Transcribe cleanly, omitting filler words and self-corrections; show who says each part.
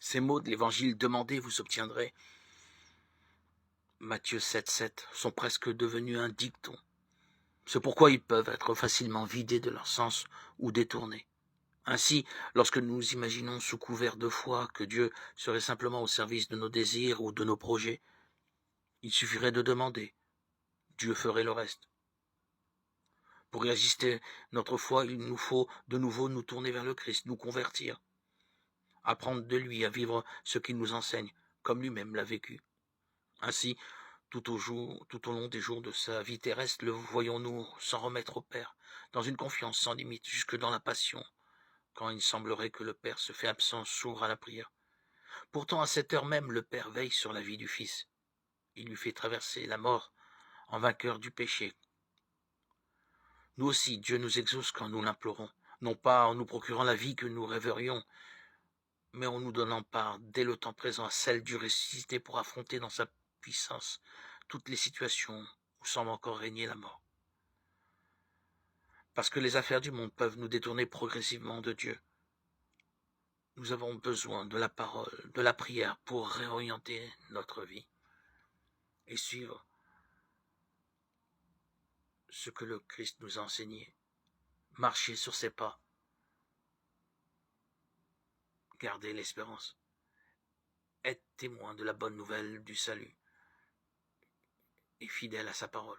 Speaker 1: Ces mots de l'Évangile « Demandez, vous obtiendrez » Matthieu 7,7 sont presque devenus un dicton. C'est pourquoi ils peuvent être facilement vidés de leur sens ou détournés. Ainsi, lorsque nous imaginons sous couvert de foi que Dieu serait simplement au service de nos désirs ou de nos projets, il suffirait de demander. Dieu ferait le reste. Pour résister notre foi, il nous faut de nouveau nous tourner vers le Christ, nous convertir, apprendre de lui à vivre ce qu'il nous enseigne, comme lui-même l'a vécu. Ainsi, tout au long des jours de sa vie terrestre, le voyons-nous s'en remettre au Père, dans une confiance sans limite, jusque dans la passion, quand il semblerait que le Père se fait absent, sourd à la prière. Pourtant, à cette heure même, le Père veille sur la vie du Fils. Il lui fait traverser la mort en vainqueur du péché. Nous aussi, Dieu nous exauce quand nous l'implorons, non pas en nous procurant la vie que nous rêverions, mais en nous donnant part, dès le temps présent, à celle du ressuscité pour affronter dans sa puissance toutes les situations où semble encore régner la mort. Parce que les affaires du monde peuvent nous détourner progressivement de Dieu. Nous avons besoin de la parole, de la prière pour réorienter notre vie et suivre ce que le Christ nous a enseigné. Marcher sur ses pas, garder l'espérance, être témoin de la bonne nouvelle du salut et fidèle à sa parole.